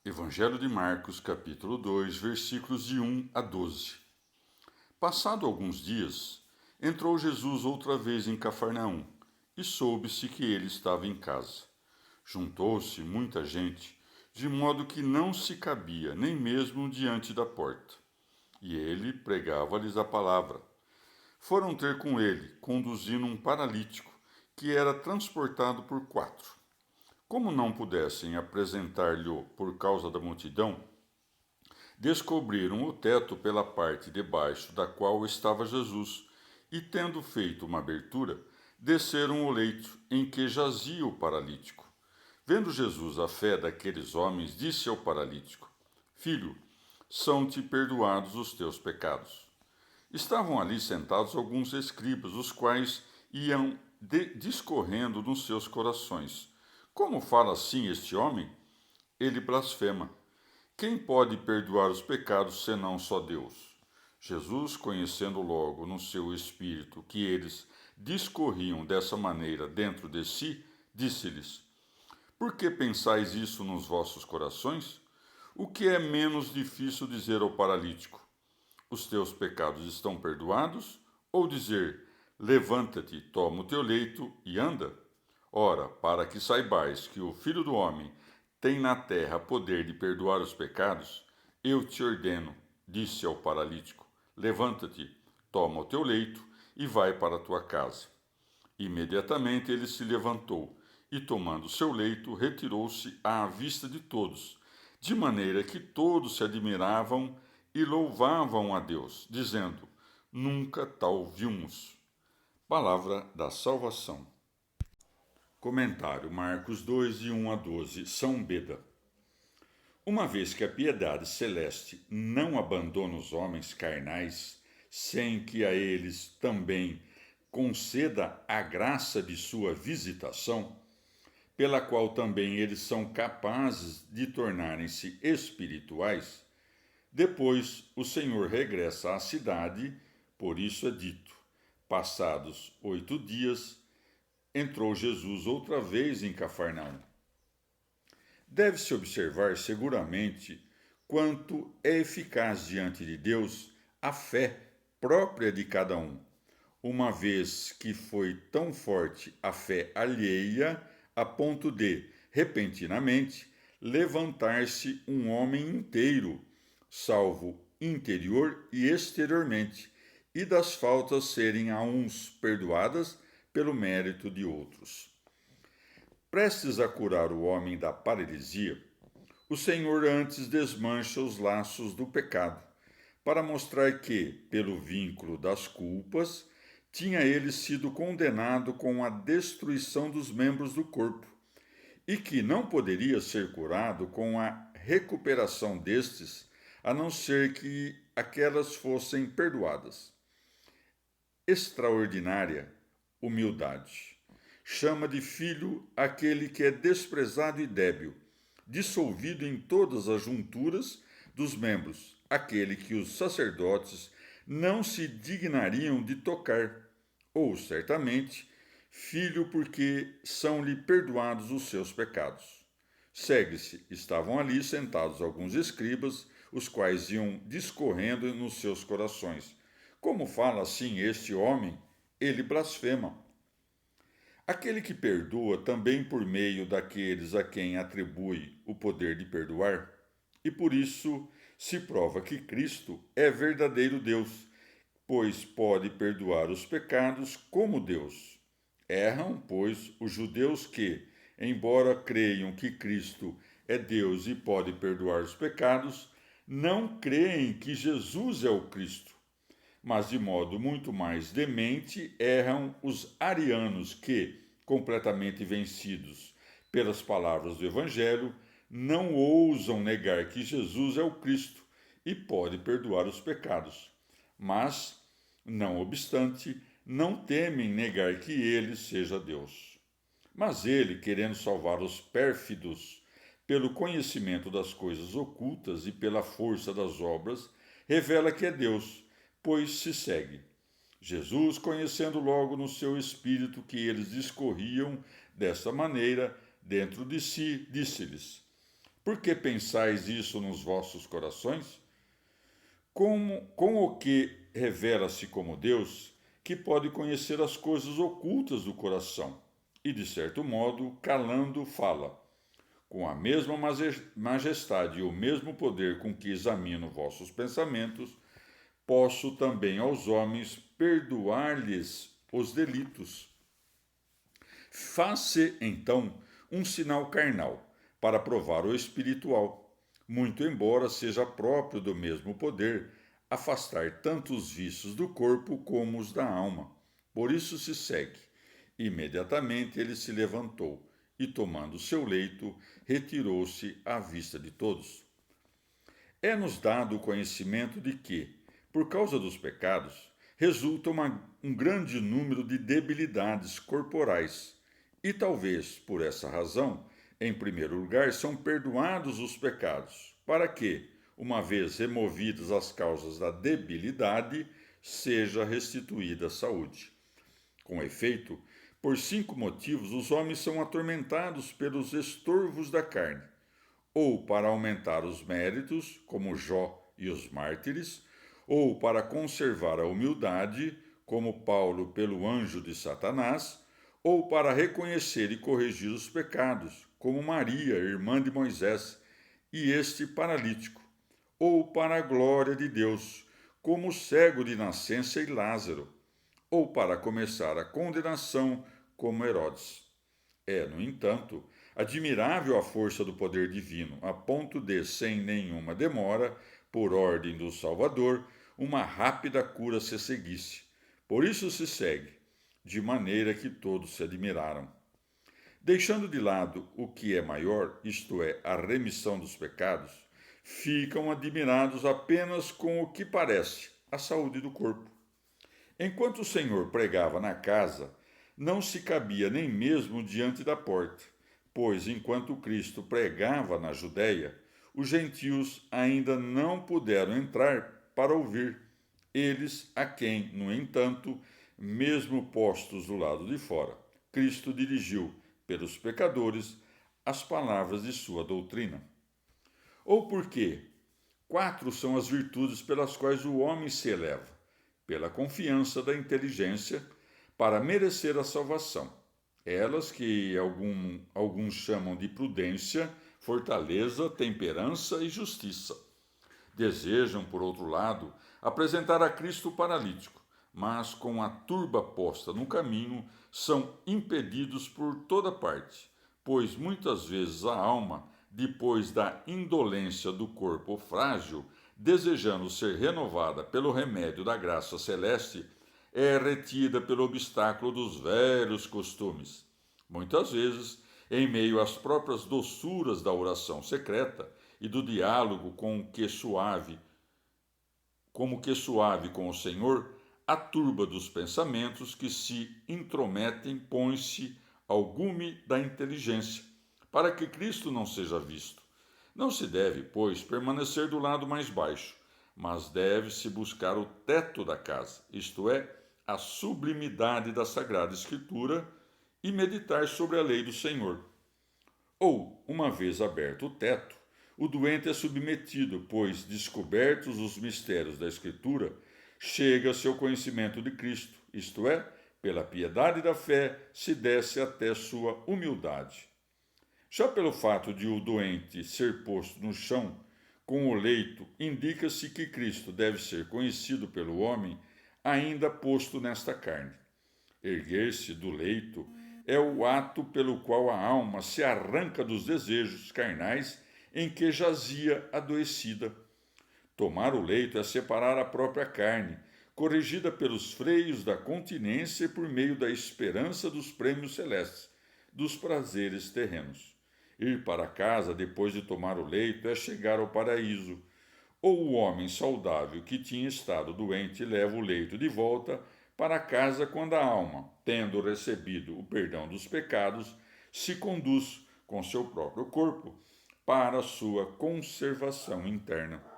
Evangelho de Marcos, capítulo 2, versículos de 1 a 12. Passado alguns dias, entrou Jesus outra vez em Cafarnaum, e soube-se que ele estava em casa. Juntou-se muita gente, de modo que não se cabia nem mesmo diante da porta. E ele pregava-lhes a palavra. Foram ter com ele, conduzindo um paralítico, que era transportado por 4. Como não pudessem apresentar-lhe por causa da multidão, descobriram o teto pela parte de baixo da qual estava Jesus, e, tendo feito uma abertura, desceram o leito em que jazia o paralítico. Vendo Jesus a fé daqueles homens, disse ao paralítico: Filho, são-te perdoados os teus pecados. Estavam ali sentados alguns escribas, os quais iam discorrendo nos seus corações: Como fala assim este homem? Ele blasfema. Quem pode perdoar os pecados senão só Deus? Jesus, conhecendo logo no seu espírito que eles discorriam dessa maneira dentro de si, disse-lhes: Por que pensais isso nos vossos corações? O que é menos difícil dizer ao paralítico: Os teus pecados estão perdoados? Ou dizer: Levanta-te, toma o teu leito e anda? Ora, para que saibais que o Filho do Homem tem na terra poder de perdoar os pecados, eu te ordeno, disse ao paralítico: Levanta-te, toma o teu leito e vai para a tua casa. Imediatamente ele se levantou e, tomando seu leito, retirou-se à vista de todos, de maneira que todos se admiravam e louvavam a Deus, dizendo: Nunca tal vimos. Palavra da salvação. Comentário Marcos 2, de 1 a 12, São Beda. Uma vez que a piedade celeste não abandona os homens carnais, sem que a eles também conceda a graça de sua visitação, pela qual também eles são capazes de tornarem-se espirituais, depois o Senhor regressa à cidade, por isso é dito: passados 8 dias, entrou Jesus outra vez em Cafarnaum. Deve-se observar seguramente quanto é eficaz diante de Deus a fé própria de cada um, uma vez que foi tão forte a fé alheia a ponto de, repentinamente, levantar-se um homem inteiro, salvo interior e exteriormente, e das faltas serem a uns perdoadas pelo mérito de outros. Prestes a curar o homem da paralisia, o Senhor antes desmancha os laços do pecado, para mostrar que, pelo vínculo das culpas, tinha ele sido condenado com a destruição dos membros do corpo, e que não poderia ser curado com a recuperação destes, a não ser que aquelas fossem perdoadas. Extraordinária humildade. Chama de filho aquele que é desprezado e débil, dissolvido em todas as junturas dos membros, aquele que os sacerdotes não se dignariam de tocar, ou, certamente, filho porque são-lhe perdoados os seus pecados. Segue-se, estavam ali sentados alguns escribas, os quais iam discorrendo nos seus corações: Como fala assim este homem? Ele blasfema. Aquele que perdoa também por meio daqueles a quem atribui o poder de perdoar, e por isso se prova que Cristo é verdadeiro Deus, pois pode perdoar os pecados como Deus. Erram, pois, os judeus que, embora creiam que Cristo é Deus e pode perdoar os pecados, não creem que Jesus é o Cristo. Mas de modo muito mais demente erram os arianos que, completamente vencidos pelas palavras do Evangelho, não ousam negar que Jesus é o Cristo e pode perdoar os pecados. Mas, não obstante, não temem negar que ele seja Deus. Mas ele, querendo salvar os pérfidos pelo conhecimento das coisas ocultas e pela força das obras, revela que é Deus, pois se segue. Jesus, conhecendo logo no seu espírito que eles discorriam desta maneira dentro de si, disse-lhes: Por que pensais isso nos vossos corações? Com o que revela-se como Deus, que pode conhecer as coisas ocultas do coração, e, de certo modo, calando, fala. Com a mesma majestade e o mesmo poder com que examino vossos pensamentos, posso também aos homens perdoar-lhes os delitos. Faz-se, então, um sinal carnal, para provar o espiritual, muito embora seja próprio do mesmo poder afastar tanto os vícios do corpo como os da alma. Por isso se segue. Imediatamente ele se levantou e, tomando seu leito, retirou-se à vista de todos. É-nos dado o conhecimento de que, por causa dos pecados, resulta um grande número de debilidades corporais, e talvez por essa razão, em primeiro lugar, são perdoados os pecados, para que, uma vez removidas as causas da debilidade, seja restituída a saúde. Com efeito, por 5 motivos os homens são atormentados pelos estorvos da carne, ou para aumentar os méritos, como Jó e os mártires, ou para conservar a humildade, como Paulo pelo anjo de Satanás, ou para reconhecer e corrigir os pecados, como Maria, irmã de Moisés, e este paralítico, ou para a glória de Deus, como o cego de nascença e Lázaro, ou para começar a condenação, como Herodes. É, no entanto, admirável a força do poder divino, a ponto de, sem nenhuma demora, por ordem do Salvador, uma rápida cura se seguisse. Por isso se segue, de maneira que todos se admiraram. Deixando de lado o que é maior, isto é, a remissão dos pecados, ficam admirados apenas com o que parece, a saúde do corpo. Enquanto o Senhor pregava na casa, não se cabia nem mesmo diante da porta, pois enquanto Cristo pregava na Judéia, os gentios ainda não puderam entrar para ouvir, eles a quem, no entanto, mesmo postos do lado de fora, Cristo dirigiu, pelos pecadores, as palavras de sua doutrina. Ou porque 4 são as virtudes pelas quais o homem se eleva: pela confiança da inteligência, para merecer a salvação. Elas que alguns chamam de prudência, fortaleza, temperança e justiça. Desejam, por outro lado, apresentar a Cristo o paralítico, mas com a turba posta no caminho, são impedidos por toda parte, pois muitas vezes a alma, depois da indolência do corpo frágil, desejando ser renovada pelo remédio da graça celeste, é retida pelo obstáculo dos velhos costumes. Muitas vezes, em meio às próprias doçuras da oração secreta e do diálogo como que suave com o Senhor, a turba dos pensamentos que se intrometem põe-se ao gume da inteligência, para que Cristo não seja visto. Não se deve, pois, permanecer do lado mais baixo, mas deve-se buscar o teto da casa, isto é, a sublimidade da Sagrada Escritura, e meditar sobre a lei do Senhor. Ou, uma vez aberto o teto, o doente é submetido, pois, descobertos os mistérios da Escritura, chega-se ao conhecimento de Cristo, isto é, pela piedade da fé, se desce até sua humildade. Já pelo fato de o doente ser posto no chão, com o leito, indica-se que Cristo deve ser conhecido pelo homem, ainda posto nesta carne. Erguer-se do leito é o ato pelo qual a alma se arranca dos desejos carnais em que jazia adoecida. Tomar o leito é separar a própria carne, corrigida pelos freios da continência e por meio da esperança dos prêmios celestes, dos prazeres terrenos. Ir para casa depois de tomar o leito é chegar ao paraíso. Ou o homem saudável que tinha estado doente leva o leito de volta para casa quando a alma, tendo recebido o perdão dos pecados, se conduz com seu próprio corpo para a sua conservação interna.